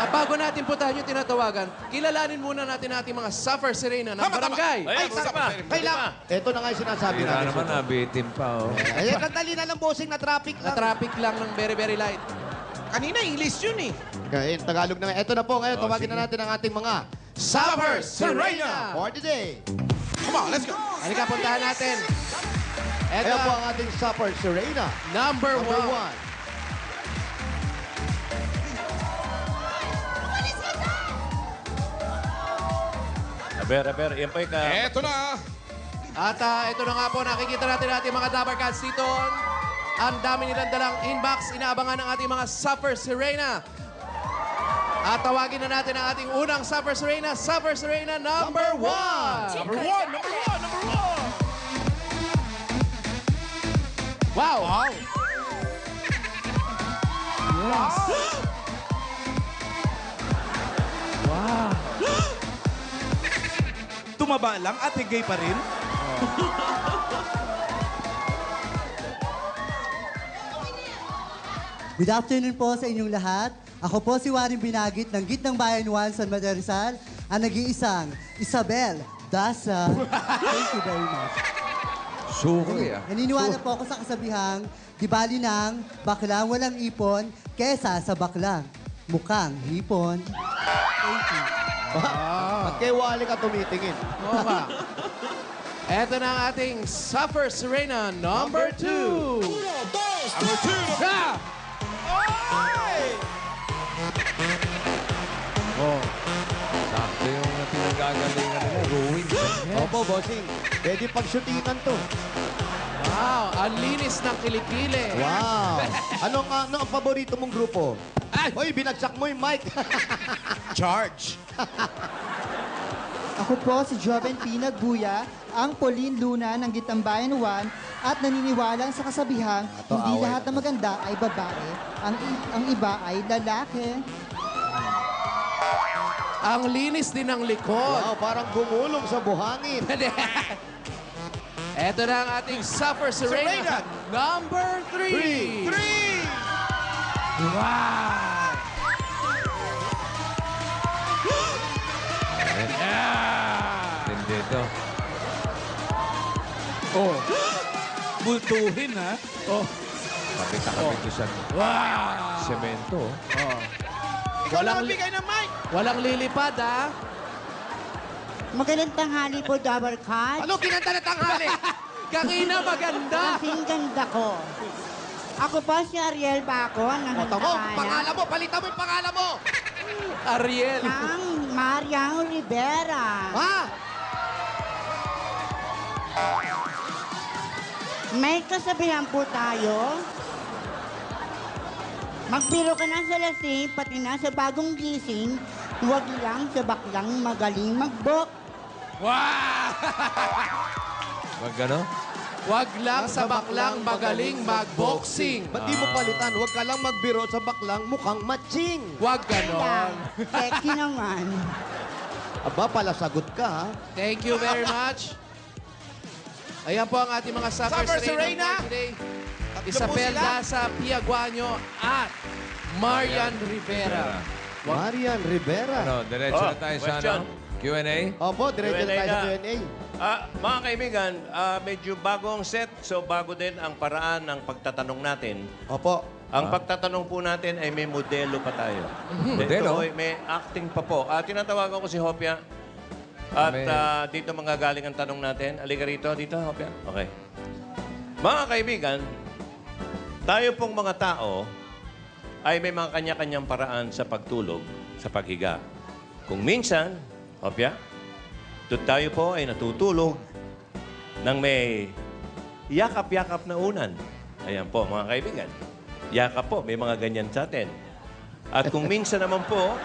Bago natin puntahan yung tinatawagan, kilalanin muna natin ating mga suffer sirena ng barangay. Ay, Kailangan. Ito na nga yung sinasabi Tira natin. naman, nabitin pa, oh. Ay, sandali na lang, bossing, na traffic Na lang. traffic lang ng very, very light. kanina English yun eh. Okay, Tagalog na nga. Ito na po ngayon, tawagin sige. na natin ang ating mga Suffer Sirena! for the day. Come on, let's go. Halika, puntahan natin. Ito Ayan po ang ang ating Supper Serena. number Number one. 1. Aber, yan pa yung Eto na. At ito na nga po, nakikita natin ating mga Dabber Cats dito. Ang dami nilang dalang inbox, inaabangan ng ating mga Suffer Sirena. At tawagin na natin ang ating unang Suffer Sirena number one. Number one. Wow! Tumaba lang at higay pa rin. Good afternoon po sa inyong lahat. Ako po si Waring Binagit ng Gitnang Bayan 1, San Mateo Rizal, ang nag-iisang Isabel Dasa. Thank you very much. suki, ah. Naniniwala po ako sa kasabihang, di bali ng baklang walang ipon kesa sa baklang mukhang hipon. Thank you. At kay Wally ka tumitingin. Oo nga. Ito na ang ating Suffer Sirena number two. Number two. Ha! Sakto yung pinagagalingan nila. Ruin. Opo, bossing. Pwede pag-shootingan to. Wow, ang linis ng kilikili. Wow. Ano ang paborito mong grupo? Ay! Hoy, binagsak mo yung mic. Charge. Ako po si Joven Pinag Buya, ang Pauline Luna ng Gitambayan 1 at naniniwala sa kasabihang Ato, hindi away lahat na. ng maganda ay babae, ang iba ay lalaki. Ang linis din ng likod. Wow, parang gumulong sa buhangin. Ito na ang ating Suffer Sirena number three. Wow! Hindi ito. Oh. Bultuhin, ha? Kapit na kapit ko sa semento, oh. Walang, Bigay ng mic. walang lilipad, ha? Magandang tanghali po, Dabber Cat. Ano kinanta na tanghali? Kakina maganda. Kasing ganda ko. Ako po si Ariel Baco, ng Oto mo, Hantahanan pangalan mo, palitan mo yung pangalan mo. Ariel. ng Mariang Rivera. Ha? May kasabihan po tayo. Magbiro ka na sa lasing, pati na sa bagong gising, huwag lang sa baklang magaling magbok. Wag gano? Wag lang sa baklang magaling magboxing. Ba't di mo palitan? Huwag ka lang magbiro sa baklang mukhang matching. Wag Yan. ganon. Sexy naman. Aba, pala sagot ka, ha? Thank you very much. Ayan po ang ating mga Suffer Suffer Sirena Sirena. for today. Tatlo Isabel po sila. Dasa Piaguanyo at Marian Rivera. Marian Rivera. Ano, diretso na tayo sa question. ano? Q&A? Opo, diretso na tayo sa Q&A. Mga kaibigan, medyo bagong set, so bago din ang paraan ng pagtatanong natin. Opo. Ang pagtatanong po natin ay may modelo pa tayo. Modelo? Ito ay may acting pa po. Tinatawagan ko si Hopia. At May- dito mga galing ang tanong natin. Halika rito, dito, Hopia. Okay. Mga kaibigan, tayo pong mga tao ay may mga kanya-kanyang paraan sa pagtulog, sa paghiga. Kung minsan, Hopia, tayo po ay natutulog ng may yakap-yakap na unan. Ayan po, mga kaibigan. Yakap po, may mga ganyan sa atin. At kung minsan naman po,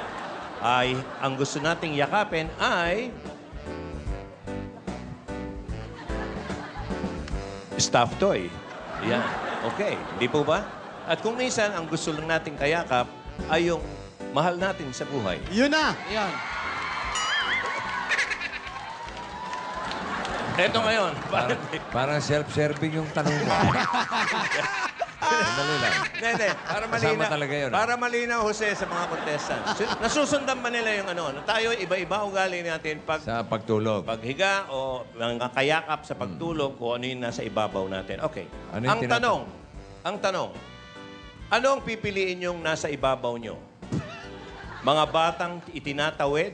ay ang gusto nating yakapin ay stuffed toy. Yan. Okay. Di po ba? At kung minsan, ang gusto lang nating kayakap ay yung mahal natin sa buhay. Yun na. Ayan. Eto ngayon. Parang self-serving yung tanong mo. Sandali lang. Hindi. Para Kasama malinaw. talaga yun, ah. Para malinaw, Jose, sa mga contestants. Nasusundan ba nila yung ano? Na tayo, iba-iba ugali natin pag Sa pagtulog. paghiga o mga kayakap sa pagtulog o ano yung nasa ibabaw natin. Okay. Ano yung Ang tanong, ano ang pipiliin yung nasa ibabaw nyo? Mga batang itinatawid?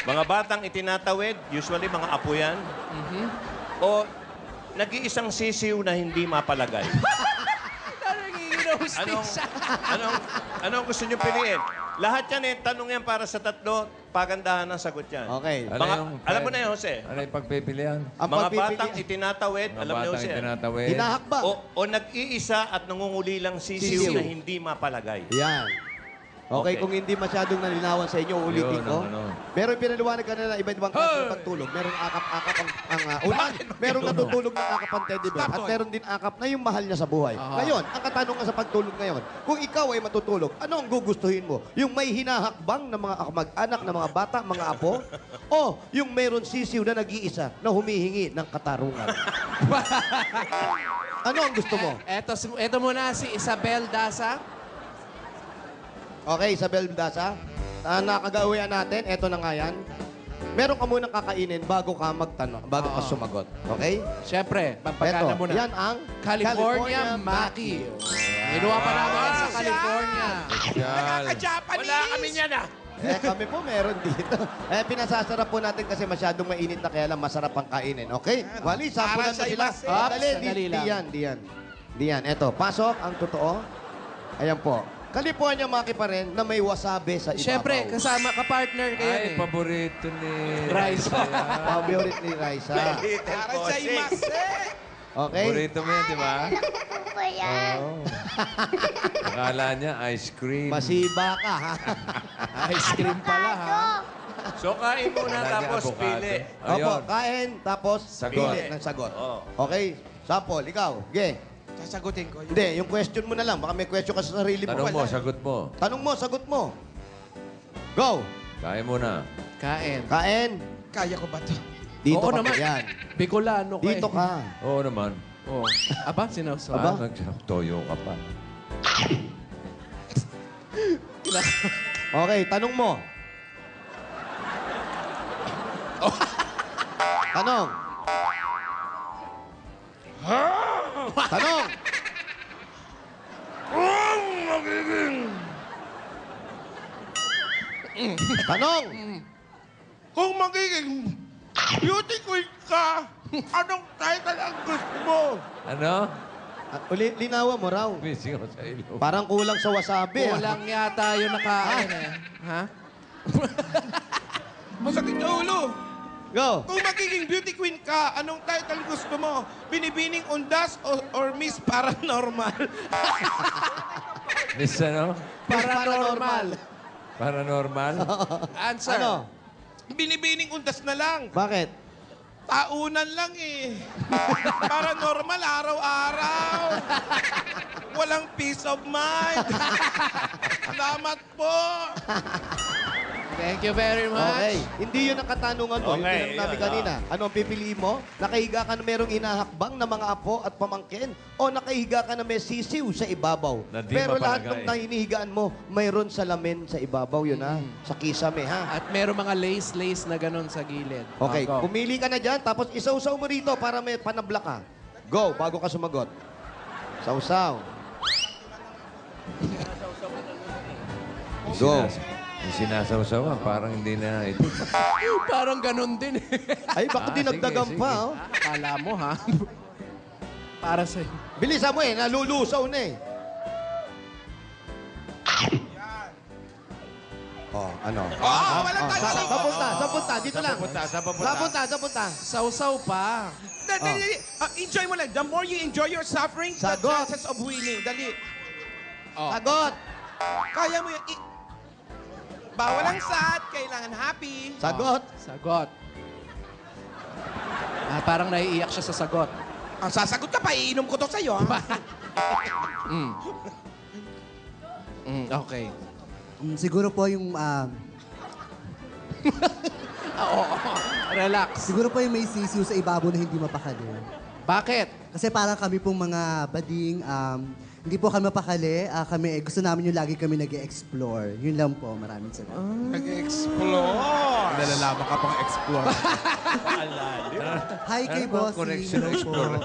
Mga batang itinatawid, usually mga apo yan. O nag-iisang sisiw na hindi mapalagay? Anong gusto nyo piliin? Lahat yan tanong yan para sa tatlo, pagandahan ng sagot yan. Okay. Alam mo na yun, Jose. Ano yung pagpipilian? Ang Mga pagpipili- batang itinatawid, Mga alam niyo, batang Jose. itinatawid. Hinahakbang. O nag-iisa at nangunguli lang sisiw Sisiw. na hindi mapalagay. Yan. Okay, Okay. kung hindi masyadong nalinawan sa inyo, ulitin Yun, ko. ano. Pero pinaliwanag ka na iba't ibang klase ng pagtulog. Merong akap-akap ang ulan. Merong natutulog ng akap ang teddy bear. At meron din akap na yung mahal niya sa buhay. Ngayon, ang katanungan sa pagtulog ngayon, kung ikaw ay matutulog, ano ang gugustuhin mo? Yung may hinahakbang na mga kamag-anak, na mga bata, mga apo? O yung meron sisiw na nag-iisa na humihingi ng katarungan? Ano ang gusto mo? Eto muna si Isabel Dasa. Okay, Isabel Dasa. Nakagawian natin, eto na nga yan. Meron ka munang kakainin bago ka magtanong, bago ka sumagot. Okay? Siyempre, pampagana Eto, muna. yan ang California Maki. Inuha pa namin yan sa California. Yan. Wala kami niyan ah. Kami po meron dito. Pinasasarap po natin kasi masyadong mainit na kaya lang masarap ang kainin. Okay? Wali, sampulan na sila. Dali, sandali lang. di yan. Eto, pasok ang totoo. Ayan po. California Maki pa rin na may wasabi sa ibabaw. Siyempre, kasama ka-partner kayo Ay, eh. paborito ni Raisa. Favorite ni Raisa. Para sa Okay? Paborito mo yan, di ba? Po yan. Oo. Akala niya, ice cream. Masiba ka, ha? Ice cream pala ha. So kain muna Akala niya tapos avocado. pili. Opo, Ayun. kain, tapos Sagot. pili ng sagot. Oo. Okay? Sample, ikaw. Ge. Sasagutin ko. Hindi, yung question mo na lang. Baka may question ka sa sarili mo. Tanong mo, sagot mo. Tanong mo, sagot mo. Go. Kaya mo na. Kain. Kain. Kaya ko ba to? Dito Oo ka naman. pa yan. Bicolano ka eh. Dito ka. Oo naman. Oo. Aba, sinawsaw. Aba? Nagtoyo ka pa. Okay, tanong mo. Tanong. Tanong. Tanong. Kung magiging beauty queen ka, anong title ang gusto mo? Ano? Ulit, linawan mo raw. Missing ako sa ilo. Parang kulang sa wasabi. Kulang yata yung nakain eh. Ha? Masakit sa ulo. Go. Kung magiging beauty queen ka, anong title gusto mo? Binibining undas or Miss Paranormal? Miss ano? Paranormal. Paranormal? Answer. Ano? Binibining undas na lang. Bakit? Taunan lang eh. Paranormal, araw-araw. Walang peace of mind. Salamat po. Thank you very much. Okay. Hindi yun ang katanungan mo. Yung Okay, tinanong namin yun, kanina. Ano ang pipiliin mo? Nakahiga ka na merong hinahakbang na mga apo at pamangkin? O nakahiga ka na may sisiw sa ibabaw? Na di Pero lahat mapalagay. ng nahinihigaan mo, mayroon salamin sa ibabaw. Yun ha. Sa kisame ha. At meron mga lace-lace na ganun sa gilid. Okay. Go. Pumili ka na dyan. Tapos isausaw mo rito para may panabla ka. Go. Bago ka sumagot. Sausaw. Go. Yung sinasawsawa, parang hindi na ito. Parang ganun din eh. Ay, baka dinagdagan sige, pa. sige. Oh. Akala mo ha? Para sa... Bilisan mo eh. Nalulusaw na eh. Oh, ano? wala tayo. Sa punta. Dito lang. Sa punta. Sausaw pa. Dali, enjoy mo lang. The more you enjoy your suffering, the Sagot. chances of winning. Dali. Sagot. Kaya mo yan. Bawal ang sad, kailangan happy. Sagot. Sagot. Parang naiiyak siya sa sagot. Ang sasagot ka pa, iinom ko to sa'yo. Ha? Okay. Siguro po yung... Oo. Relax. siguro po yung may sisiw sa ibabaw na hindi mapakali. Bakit? Kasi parang kami pong mga bading, hindi po kami mapakali. Gusto namin yung lagi kami nag-explore. Yun lang po. Maraming salamat. Nag-explore. Nalalaman ka pang explore. Hi kay Ano ba ang Bossing. connection ng Hello po. explorer?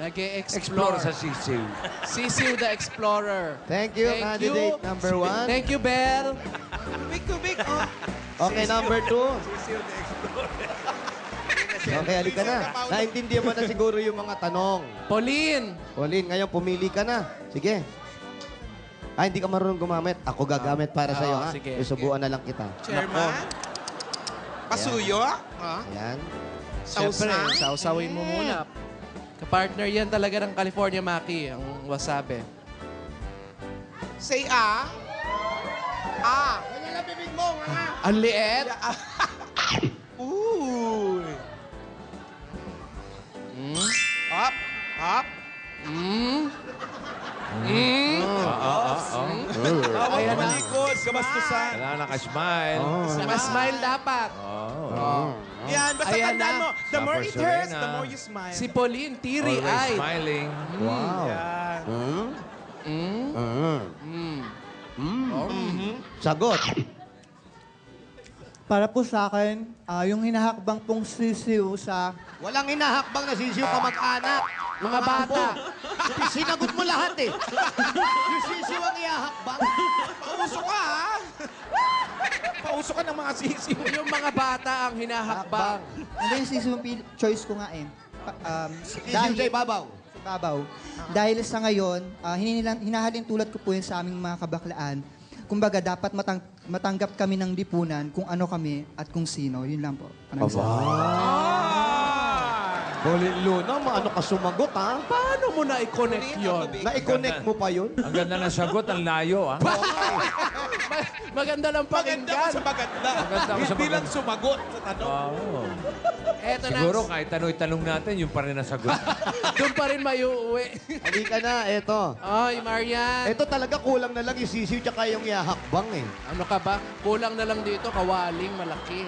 Nag-explore. Explore sa sisiw. Sisiw the Explorer. Thank you, candidate number 1. Thank you, Belle. Kubik. Okay, number 2. Okay, halika na. Naintindihan mo na siguro yung mga tanong. Pauline. Pauline, ngayon pumili ka na. Sige. Hindi ka marunong gumamit. Ako gagamit para sa'yo, ha? sige. Susubuan na lang kita. Chairman? Pasuyo? Ayan. Siyempre, sausawin mo muna. Kapartner yan talaga ng California Maki, ang wasabi. Say ah. Ah. Wala na bibig mo, nga. Ang liit. Uy. Up. Ayan na. Malikod, kabastusan. Wala nakasmile. Smile dapat. Yan, basta Ayan tandaan na. mo, the more it Tapos hurts, Serena. the more you smile. Si Pauline, Always teary-eyed. smiling. Wow. Sagot. Para po sa akin, yung hinahakbang pong sisiw sa... Walang hinahakbang na sisiw kamag-anak. Mga bata. Sinagot mo lahat eh. Yung sisiw ang ihahakbang. Pauso ka, ha? Pauso ka ng mga sisiw. Yung mga bata ang hinahakbang. Hindi yung sisiw yung choice ko nga eh. Sisiw sa ibabaw. Babaw. Dahil sa ngayon, hinahalin tulad ko po yun sa aming mga kabaklaan. Kumbaga, dapat matanggap kami ng lipunan kung ano kami at kung sino. Yun lang po. Maraming salamat. Pauline Luna, maano ka sumagot, ha? Paano mo na-connect yun? Na-connect mo pa yun? Ang ganda ng sagot, ang layo, ah. Maganda lang Maganda pakinggan. ko sa maganda. Maganda ko sa Hindi lang maganda. sumagot sa tanong. Oo. Eto na. Siguro kahit tanong natin, yung pa rin ang sagot. Doon pa rin mayuuwi. Halika na, eto. Ay, Marian. Eto talaga kulang na lang yung sisiw tsaka yung ihahakbang eh. Ano ka ba? Kulang na lang dito, kawaling malaki.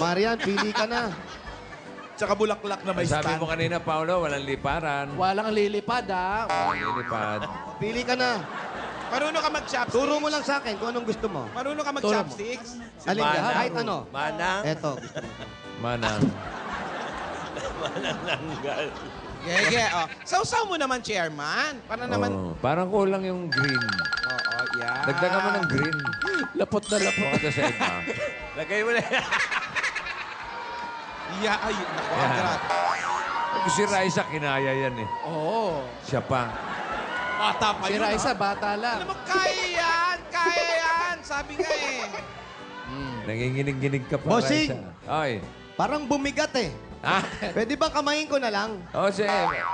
Marian, pili ka na. Tsaka bulaklak na may Sabi stand. mo kanina, Paolo, walang liparan. Walang lilipad, ha? Walang lilipad. Pili ka na. Marunong ka mag-chopsticks? Turo mo lang sa akin kung anong gusto mo. Marunong ka mag-chopsticks? Alin ka? Manang. Kahit ano. Manang. Eto, gusto mo. Manang. Manananggal. Gege, oh. Sausaw mo naman, chairman. Para naman... Oo, parang kulang yung green. Oo, yan. Dagdagan mo ng green. Lapot na lapot. Baka sa iba. Lagay mo na yan. Yeah, ay, naku, Yan. agrat. Si Raisa, kinaya yan eh. Oo. Siya pa. Bata pa Si yun, Raisa, ha? bata lang. Alam mo, kaya yan! Kaya yan! Sabi nga eh. Nanginginig-ginig ka pa, Bossing! Raisa. Ay. Parang bumigat eh. Ah, Pwede ba kamayin ko na lang? sige.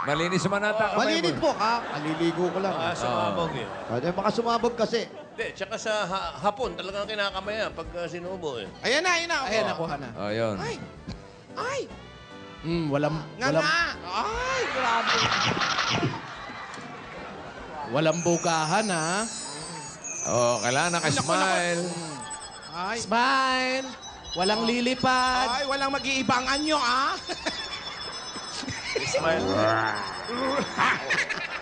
Malinis man ata kamay Malinis mo. po ka. Aliligo ko lang. Sumabog yun. Baka sumabog kasi. Hindi, tsaka sa hapon talagang kinakamaya pag sinubo eh. Ayan na, ayan na. Ayan, nakuha na. Oh, yun. Ay! Ay! Walang, Nga walang, nga! Ay, grabe. walang bukahan, ha? Oh, kailangan naka-smile. Ay, Smile! Walang lilipad. ay, walang mag-iibang anyo, ah. Smile.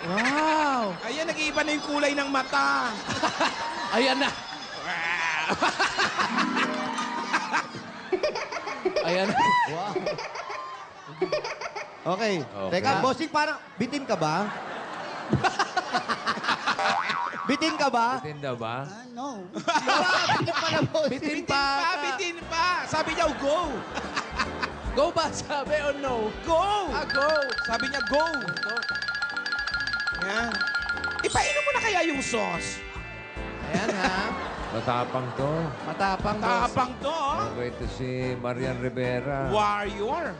Wow! Ayan, nag-iiba na yung kulay ng mata. Ayan na. Ayan na. Okay. Okay. Teka, bossing, parang bitin ka ba? Bitin ka ba? Tinda ba? No. Bitin pala, bossing. Bitin Bitin pa, pa. bitin pa. Sabi niya, go. Go ba sabi o no? Go. Go! Sabi niya, go. Yan. Ipainom mo na kaya yung sauce. Ayan, ha? Matapang to. Matapang. boss. Tapang to, oh. Okay, ito si Marian Rivera. Warrior.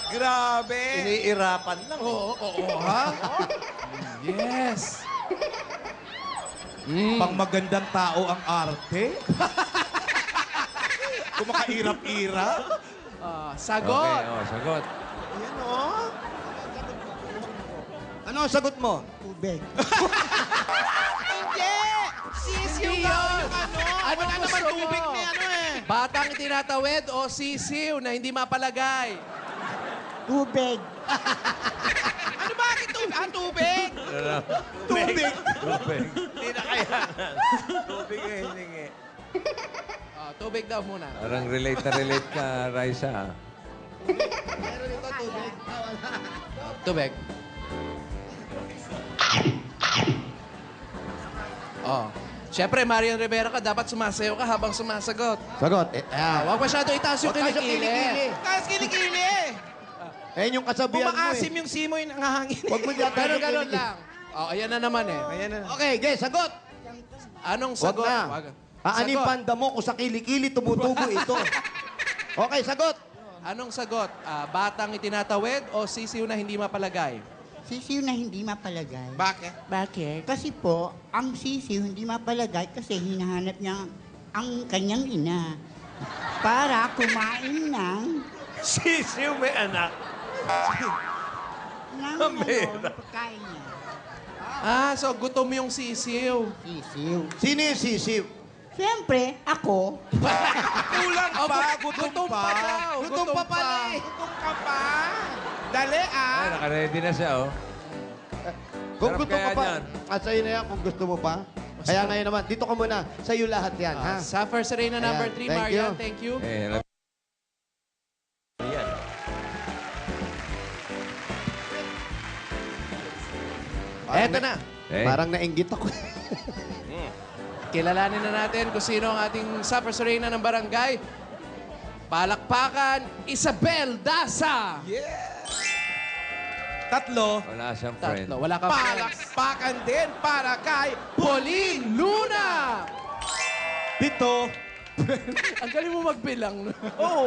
Grabe. Iniirapan lang. Oo, ha? Yes. Pang magandang tao ang arte. Kumakairap-irap. Sagot. Okay, oh, sagot. Yan, oh. Ano ang sagot mo? Tubig. Hindi! Sisiw daw yung ano. Ano wala naman gusto tubig mo? ni ano eh. Batang itinatawid o sisiw na hindi mapalagay? Tubig. Ano bakit tubig? Tubig? Tubig. Hindi na kailangan. Tubig eh, hiningi. Oh, tubig daw muna. Parang relate na relate ka, Raisa. Meron ito, tubig. Tubig. Oh. Siyempre, Marian Rivera ka, dapat sumasayaw ka habang sumasagot. Sagot. Huwag masyado itaas yung Huwag tayo sa kilikili. kilikili. Taas kilikili. Ayan yung kasabihan mo Umaasim eh. yung simoy ng hangin. Huwag mo dyan Pero ganun lang. Oh, ayan na naman eh. Ayan na. Okay, guys, sagot. Anong Huwag sagot? na. Wag. Aaning Sagot. panda mo kung sa kilikili tumutubo ito. Okay, sagot. Anong sagot? Batang itinatawid o sisiw na hindi mapalagay? Sisiw na hindi mapalagay. Bakit? Bakit? Kasi po, ang sisiw hindi mapalagay kasi hinahanap niya ang kanyang ina para kumain ng Sisiw may anak. Pambira. pagkain niya. So gutom yung sisiw. Sisiw. Sino yung sisiw? Siyempre, ako. Kulang pa, gutom pa. daw. Gutom pa pala eh. Gutom ka pa. Dali Ay, nakaready na siya, oh. Kung Sarap gusto ka kaya pa, niyan. sa'yo na yan kung gusto mo pa. Kaya ngayon naman, dito ka muna. Sa'yo lahat yan, ha? Suffer Serena number Ayan, 3, thank Marian. you. Thank you. Eh, Yan. Eto na. eh. Parang nainggit ako. Kilalanin na natin kung sino ang ating Suffer Serena ng barangay. Palakpakan, Isabel Daza. Tatlo. Wala siyang friend. Tatlo. Wala kang friends. Palakpakan din para kay Pauline Luna. Pito. Ang galing mo magbilang. No? Oo.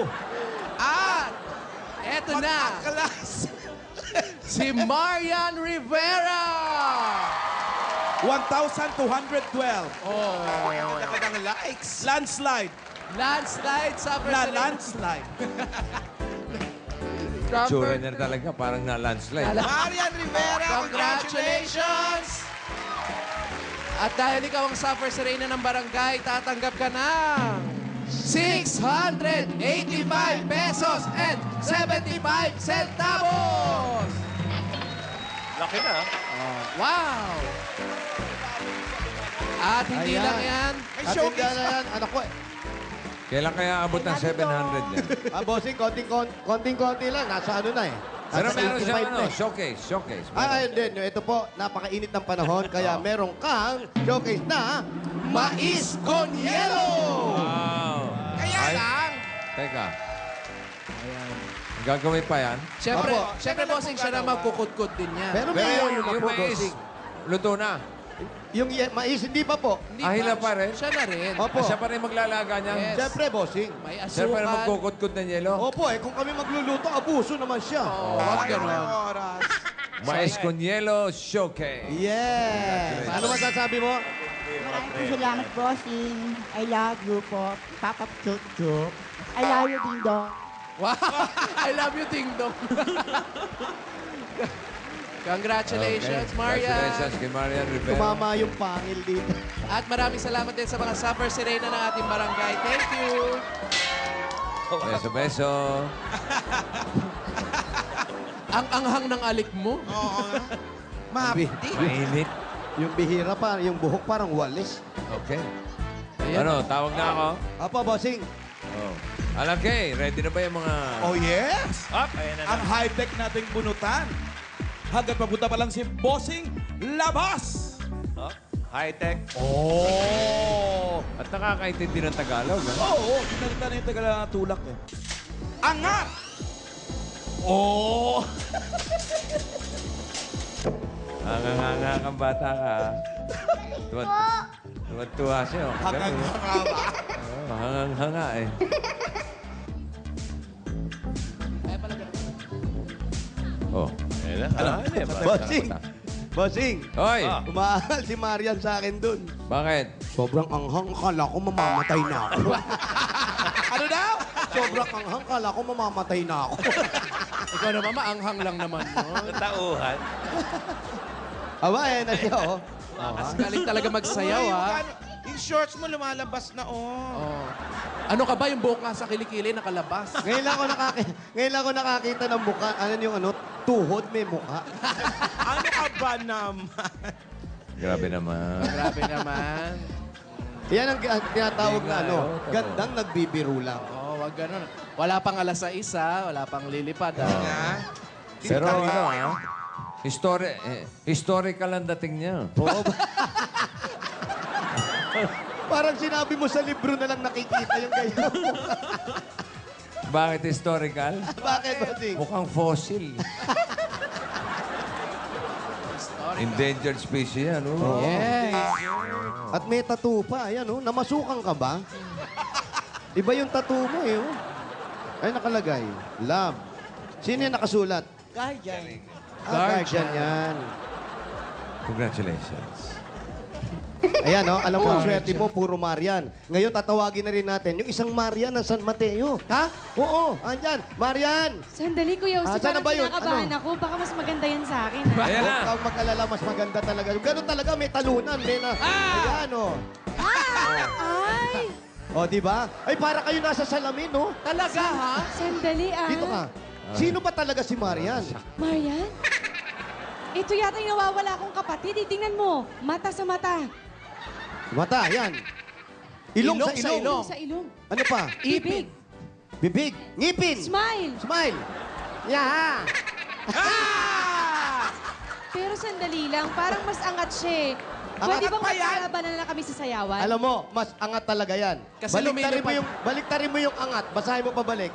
At eto na, Pag-aklas. si Marian Rivera. 1,212. Oh, Nakadang likes. Landslide. landslide, Suffer Na Serena. landslide. Tsura niya talaga, parang na-landslide. Marian Rivera, Congratulations! At dahil ikaw ang Suffer Serena ng barangay, tatanggap ka ng 685 pesos and 75 centavos! Laki na. Wow! At hindi Ayan. lang yan, At hindi na yan, anak ko. Kailan kaya abot ng 700 yan? Bossing, konting-konti lang. Nasa ano na eh. Pero Nasa meron 85 siyang na ano, eh. showcase. Ayun din. Ito po, napakainit ng panahon. Kaya meron kang showcase na Mais con Hielo! Wow. Kaya Ay, lang. Teka. Gagawin pa yan? syempre, Opo. syempre bossing siya na magkukudkod din yan. Pero Pero may yung yung po, mais, bossing. luto na. Yung mais, hindi pa po. Hindi Ahila pa rin? Siya na rin. Opo. Siya pa rin maglalaga niyan. Yes. Siyempre, bossing. May Siya pa rin asukal. magkukudkod ng yelo. Opo kung kami magluluto, abuso naman siya. Oh, wag ganun. Oras. Mais con Hielo Showcase. Yes! Ano masasabi mo? Maraming salamat, bossing. I love you po. Papa Chuk Chuk. I love you, Ding Dong. Wow! I love you, Ding Dong. Congratulations, Okay. Maria. Congratulations kay Marian Rivera. Tumama yung pangil dito. At maraming salamat din sa mga Suffer Serena ng ating barangay. Thank you. Beso. Ang anghang ng alik mo. Oo. Mahapdi. Mainit. Yung bihira pa, yung buhok parang walis. Okay. Ayan. Ano, tawag na ako? Apo, bossing. Oh. Alam kay, ready na ba yung mga... Oh, yes. Up, ayan na Ang high-tech nating bunutan. Hanggat papunta pa lang si Bossing Labas. Up. High-tech. Oh. At nakakaintindi ng Tagalog. Ha? Oo, kinalita na yung Tagalog eh. Angat! Oh! Hanga kang bata ka. Tuwa siya. Oh. Hanggang Ganun, hanga ba? oh. Hanga eh. Oh. Ayan na. Ano eh, Bossing! Bossing! Hoy! Ah. Umahal si Marian sa akin dun. Bakit? Sobrang anghang, kala ko mamamatay na ako. Ano daw? Sobrang anghang, kala ko mamamatay na ako. Ikaw naman, maanghang lang naman. No? Tauhan. Aba, na siya, oh. Mas galing talaga magsayaw, ha? Yung shorts mo lumalabas na, Oh. Ano ka ba yung buka sa kilikili nakalabas? Ngayon lang ako nakakita ng mukha. Ano yung ano? Tuhod may mukha. Ano ka ba naman? Grabe naman. Grabe naman. Yan ang tinatawag na ano. Totoo. Gandang nagbibiro lang. Oh, wag ganun. Wala pang alas 6, wala pang lilipad. Pero ano, historical ang dating niya. Oo. Parang sinabi mo sa libro na lang nakikita yung ganyan. Bakit historical? Bakit, Bossing? Mukhang fossil. Endangered species yan, oh. Yes. At may tattoo pa. Ayan, oh. Namasukan ka ba? Iba yung tattoo mo, eh. Oh. Ay, nakalagay. Love. Sino yung nakasulat? Guardian. Guardian yan. Congratulations. Ayan, oh. Alam mo, ang swerte mo, puro Marian. Ngayon, tatawagin na rin natin yung isang Marian ng San Mateo. Ha? Oo, andyan. Marian! Sandali, Kuya Uso, Saan na parang ba yun? kinakabahan Ano? ako. Baka mas maganda yan sa akin. Ayan na. Huwag kang mag-alala, mas maganda talaga. Ganun talaga, may talunan. May na... Ayan, oh. Ay! O, di ba? Ay, para kayo nasa salamin, no? Talaga, ha? Sandali, ah. Dito ka. Sino ba talaga si Marian? Marian? Ito yata yung nawawala akong kapatid. Tingnan mo. Mata sa mata. Mata, yan. Ilong, Ilong sa sa ilong. ilong. Sa ilong. Ano pa? Bibig. Bibig. Ngipin. Smile. Smile. Yeah. Pero sandali lang. Parang mas angat siya eh. Angat Pwede bang pa yan? magkalabanan na lang kami sa sayawan? Alam mo, mas angat talaga yan. Kasi Baliktarin baliktarin mo yung angat. Basahin mo pabalik.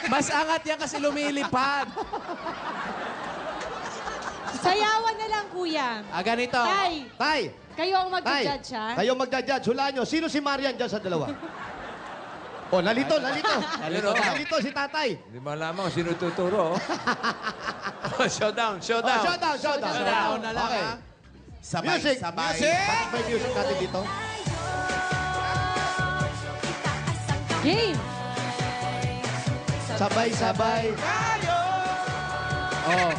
Mas angat yan kasi lumilipad. Sayawan na lang, Kuya. Ganito. Tay, Tay. kayo ang Tay. mag-judge, ha? Kayo magja-judge. Hulaan nyo. Sino si Marian dyan sa dalawa? Oh, nalito. Nalito si tatay. Hindi mo alam kung sino tuturo, oh. Showdown, Oh, showdown. showdown. Showdown na lang, Okay. ha? Sabay, Music. sabay. Bakit may music natin dito? Game! Sabay-sabay. Oh.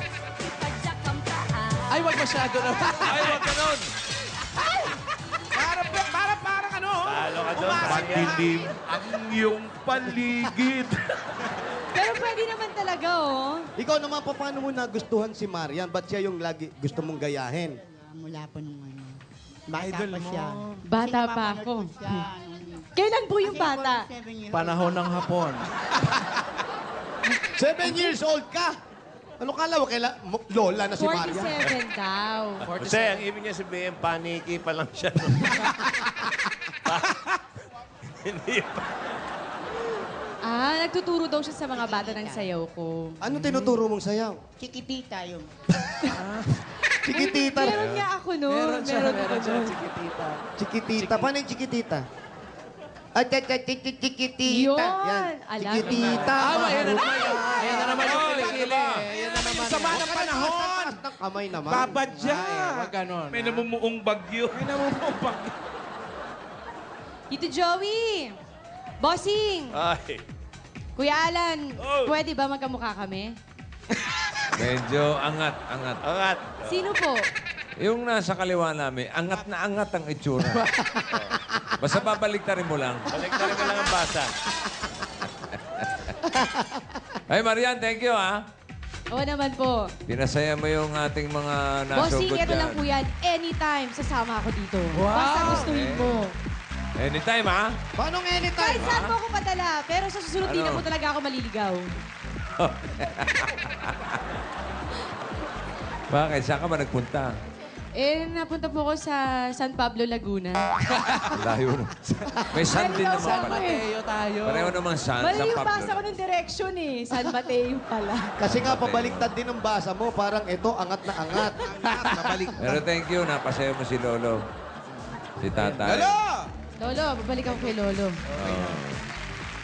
Ay, wag masyado na. Ay, wag ganun. Parang ano? Talo ka doon. Pagdilim ang iyong paligid. Pero pwede naman talaga, oh. Ikaw naman, paano mo nagustuhan si Marian? Ba't siya yung lagi gusto mong gayahin? Mula po nung ano. Bata Idol pa mo. siya. Bata Kasi pa napapanood ako. ko siya Kailan po yung Kasi bata? 47 years old. Panahon ng hapon. 7 years old ka? Ano kala mo? Lola na si Marian? 47 daw. Kasi ang ibig niya sabihin, paniki pa lang siya. Hindi pa. Nagtuturo daw siya sa mga bata ng sayaw ko. Ano tinuturo mong sayaw? Chikitita yung. Chikitita. Meron nga ako noon. Meron siya, ako si nun. Kitita. Chikitita. Paano yung chikitita? Ay, chikitita. Yun. Yan. Alam. Chikitita. Ayan na naman yun. Ayan na naman yung kilikili. Ayan na naman. Sama ng panahon. Taas ng kamay naman. Babadya. Wag ganon. May namumuong bagyo. May namumuong bagyo. Tito Joey! Bossing! Ay. Kuya Alan, Oh. pwede ba magkamukha kami? Medyo angat. Angat. Sino po? Yung nasa kaliwa namin, angat na angat ang itsura. Basta babaliktarin mo lang. Balik na rin lang ang basa. Ay, Marian, thank you, ha? Oo naman po. Pinasaya mo yung ating mga Bossing, nasugod ito lang dyan. po yan. Anytime, sasama ako dito. Basta gustuhin mo. Anytime, ha? Paano anytime? Kahit saan mo ako padala, pero sa susunod di na Ano? po talaga ako maliligaw. Bakit? Saan ka ba nagpunta? Napunta po ako sa San Pablo, Laguna. Layo na. May sun din naman San pala. Mateo tayo. Pareho namang sun Mali sa yung Pablo. basa ko ng direction eh. San Mateo pala. Kasi nga, pabaliktad din ang basa mo. Parang ito, angat na angat. Pero thank you, napasaya mo si Lolo. Si Tatay. Lolo, babalik ako kay Lolo.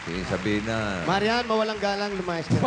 Sige, sabihin na. Marian, mawalang galang lumayas ka.